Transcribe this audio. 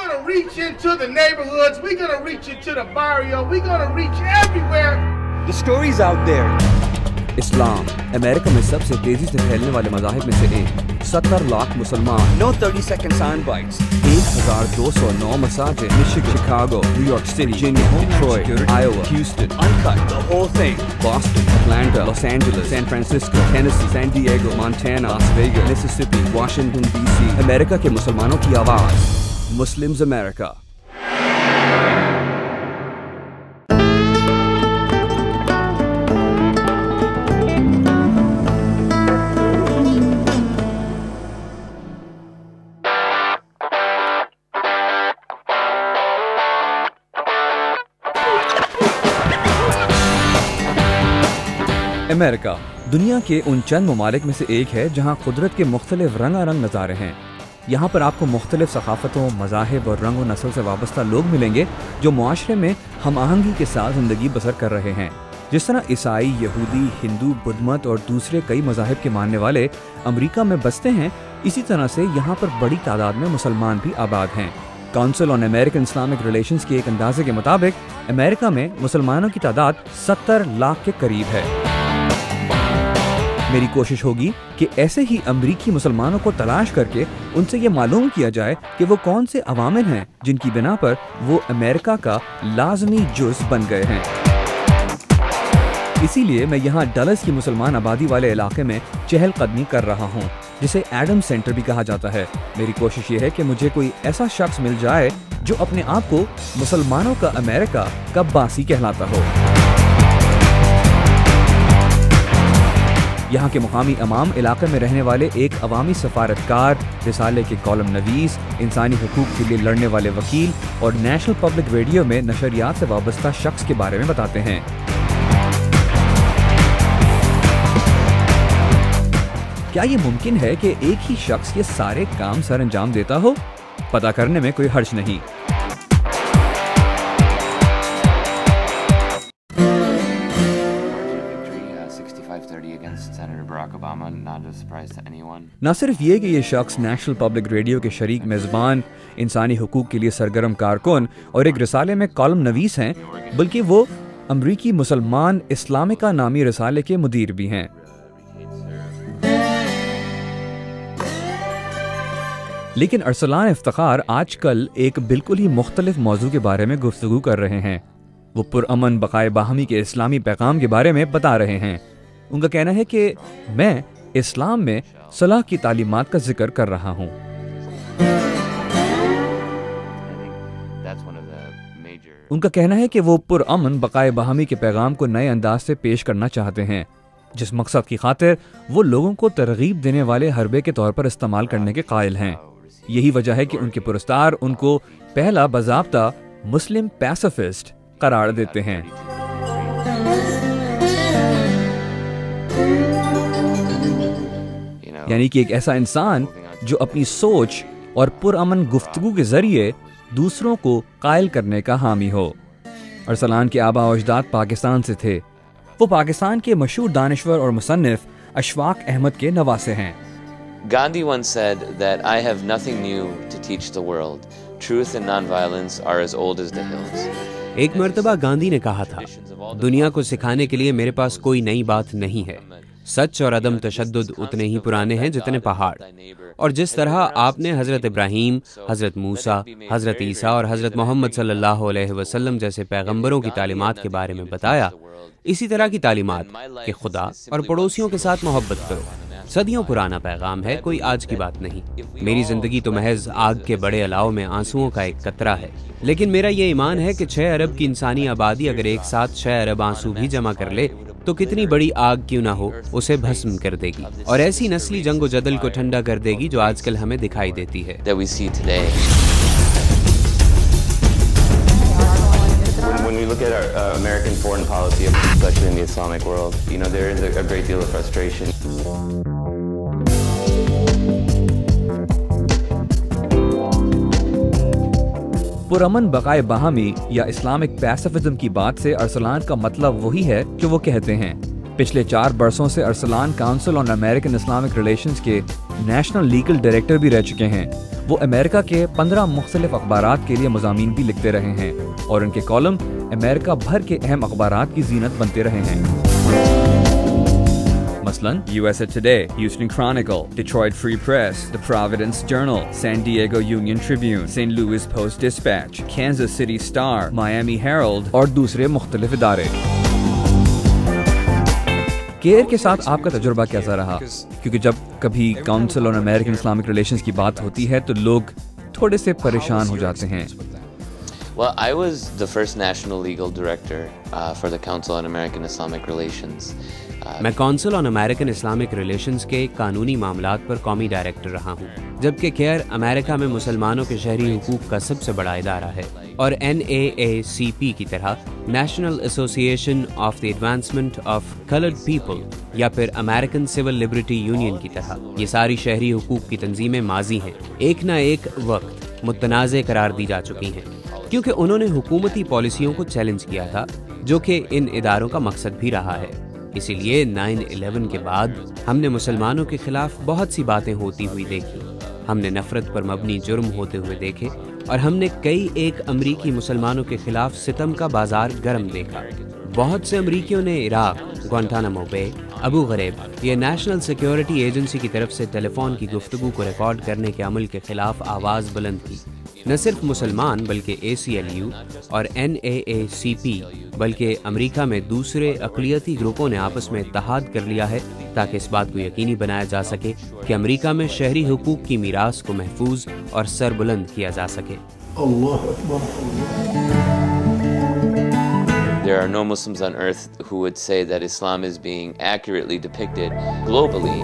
gonna reach into the neighborhoods, we're gonna reach into the barrio, we're gonna reach everywhere. The story's out there. اسلام امریکہ میں سب سے تیزی سے پھیلنے والے مذاہب میں سے ایک 70 لاکھ مسلمان No 30 second sound bites 1209 مساجد Michigan, Chicago, New York City, Virginia, Detroit, Iowa, Houston, Uncut, the whole thing Boston, Atlanta, Los Angeles, San Francisco, Tennessee, San Diego, Montana, Las Vegas, Mississippi, Washington DC امریکہ کے مسلمانوں کی آواز Muslims America. امریکہ دنیا کے ان چند ممالک میں سے ایک ہے جہاں قدرت کے مختلف رنگا رنگ نظارے ہیں. یہاں پر آپ کو مختلف ثقافتوں، مذاہب اور رنگ و نسل سے وابستہ لوگ ملیں گے جو معاشرے میں ہم آہنگی کے ساتھ زندگی بسر کر رہے ہیں. جس طرح عیسائی، یہودی، ہندو، بدھ مت اور دوسرے کئی مذاہب کے ماننے والے امریکہ میں بستے ہیں، اسی طرح سے یہاں پر بڑی تعداد میں مسلمان بھی آباد ہیں. Council on American Islamic Relations کے ایک اندازے کے مطابق امریکہ میں مسلمانوں کی تعداد 70 لاکھ کے قریب ہے. میری کوشش ہوگی کہ ایسے ہی امریکی مسلمانوں کو تلاش کر کے ان سے یہ معلوم کیا جائے کہ وہ کون سے عوامل ہیں جن کی بنا پر وہ امریکہ کا لازمی جز بن گئے ہیں. اسی لیے میں یہاں ڈلس کی مسلمان آبادی والے علاقے میں چہل قدمی کر رہا ہوں جسے ایڈم سینٹر بھی کہا جاتا ہے. میری کوشش یہ ہے کہ مجھے کوئی ایسا شخص مل جائے جو اپنے آپ کو مسلمانوں کا امریکہ کا باسی کہلاتا ہو. یہاں کے مقامی عوام علاقے میں رہنے والے ایک عوامی سفارتکار، رسالے کے کالم نویس، انسانی حقوق کے لیے لڑنے والے وکیل اور نیشنل پبلک ریڈیو میں نشریات سے وابستہ شخص کے بارے میں بتاتے ہیں. کیا یہ ممکن ہے کہ ایک ہی شخص یہ سارے کام سر انجام دیتا ہو؟ پتہ کرنے میں کوئی حرج نہیں. نہ صرف یہ کہ یہ شخص نیشنل پبلک ریڈیو کے شریک میزبان، انسانی حقوق کے لیے سرگرم کارکن اور ایک رسالے میں کالم نویس ہیں، بلکہ وہ امریکی مسلمان اسلامکا نامی رسالے کے مدیر بھی ہیں. لیکن ارسلان افتخار آج کل ایک بالکل ہی مختلف موضوع کے بارے میں گفتگو کر رہے ہیں. وہ پرامن بقائے باہمی کے اسلامی پیغام کے بارے میں بتا رہے ہیں. ان کا کہنا ہے کہ میں اسلام میں صلح کی تعلیمات کا ذکر کر رہا ہوں. ان کا کہنا ہے کہ وہ پرامن بقائے باہمی کے پیغام کو نئے انداز سے پیش کرنا چاہتے ہیں، جس مقصد کی خاطر وہ لوگوں کو ترغیب دینے والے حربے کے طور پر استعمال کرنے کے قائل ہیں. یہی وجہ ہے کہ ان کے پرستار ان کو پہلا باضابطہ مسلم پیسفسٹ قرار دیتے ہیں. یعنی کہ ایک ایسا انسان جو اپنی سوچ اور پرامن گفتگو کے ذریعے دوسروں کو قائل کرنے کا حامی ہو. ارسلان کے آباء و اجداد پاکستان سے تھے. وہ پاکستان کے مشہور دانشور اور مصنف اشفاق احمد کے نواسے ہیں. Gandhi once said that I have nothing new to teach the world. Truth and non-violence are as old as the hills. ایک مرتبہ گاندھی نے کہا تھا، دنیا کو سکھانے کے لیے میرے پاس کوئی نئی بات نہیں ہے. سچ اور عدم تشدد اتنے ہی پرانے ہیں جتنے پہاڑ. اور جس طرح آپ نے حضرت ابراہیم، حضرت موسیٰ، حضرت عیسیٰ اور حضرت محمد صلی اللہ علیہ وسلم جیسے پیغمبروں کی تعلیمات کے بارے میں بتایا، اسی طرح کی تعلیمات کہ خدا اور پڑوسیوں کے ساتھ محبت کرو، صدیوں پرانا پیغام ہے، کوئی آج کی بات نہیں. میری زندگی تو محض آگ کے بڑے الاؤ میں آنسوؤں کا ایک قطرہ ہے، لیکن میرا یہ ایمان ہے کہ 6 ارب کی انسانی آبادی اگر ایک ساتھ 6 ارب آنسو بھی جمع کر لے تو کتنی بڑی آگ کیوں نہ ہو اسے بھسم کر دے گی، اور ایسی نسلی جنگ و جدل کو ٹھنڈا کر دے گی جو آج کل ہمیں دکھائی دیتی ہے. When we look at our American foreign policy, especially in the Islamic world, there is a great deal of frustration. پرامن بقائے باہمی یا اسلامک پیسفزم کی بات سے ارسلان کا مطلب وہی ہے جو وہ کہتے ہیں. پچھلے 4 برسوں سے Arslan Council on American Islamic Relations کے نیشنل لیگل ڈائریکٹر بھی رہ چکے ہیں. وہ امریکہ کے 15 مختلف اخبارات کے لیے مضامین بھی لکھتے رہے ہیں اور ان کے کالم امریکہ بھر کے اہم اخبارات کی زینت بنتے رہے ہیں. مثلاً USA Today, Houston Chronicle, Detroit Free Press, The Providence Journal, San Diego Union Tribune, St. Louis Post-Dispatch, Kansas City Star, Miami Herald اور دوسرے مختلف ادارے. کیئر کے ساتھ آپ کا تجربہ کیسا رہا؟ کیونکہ جب کبھی کاؤنسل آن امریکن اسلامک ریلیشنز کی بات ہوتی ہے تو لوگ تھوڑے سے پریشان ہو جاتے ہیں. Well, I was the first national legal director for the Council on American Islamic Relations. میں council on American Islamic Relations کے قانونی معاملات پر قومی ڈائریکٹر رہا ہوں، جبکہ کیئر امریکہ میں مسلمانوں کے شہری حقوق کا سب سے بڑا ادارہ ہے اور NAACP کی طرح national association of the advancement of coloured people یا پھر امریکن سول لبرٹی یونین کی طرح یہ ساری شہری حقوق کی تنظیمیں ماضی ہیں ایک نہ ایک وقت متنازع قرار دی جا چکی ہیں، کیونکہ انہوں نے حکومتی پالیسیوں کو چیلنج کیا تھا جو کہ ان اداروں کا مقصد بھی رہا ہے. اسی لیے 9/11 کے بعد ہم نے مسلمانوں کے خلاف بہت سی باتیں ہوتی ہوئی دیکھی، ہم نے نفرت پر مبنی جرم ہوتے ہوئے دیکھے اور ہم نے کئی ایک امریکی مسلمانوں کے خلاف ستم کا بازار گرم دیکھا. بہت سے امریکیوں نے عراق، گوانٹانامو بے، ابو غریب یہ نیشنل سیکیورٹی ایجنسی کی طرف سے ٹیلی فون کی گفتگو کو ریکارڈ کرنے کے عمل کے خلاف آواز بلند کی. نہ صرف مسلمان بلکہ ACLU اور NAACP بلکہ امریکہ میں دوسرے اقلیتی گروپوں نے آپس میں اتحاد کر لیا ہے تاکہ اس بات کو یقینی بنایا جا سکے کہ امریکہ میں شہری حقوق کی میراث کو محفوظ اور سربلند کیا جا سکے. اللہ اکبر. There are no Muslims on earth who would say that Islam is being accurately depicted globally.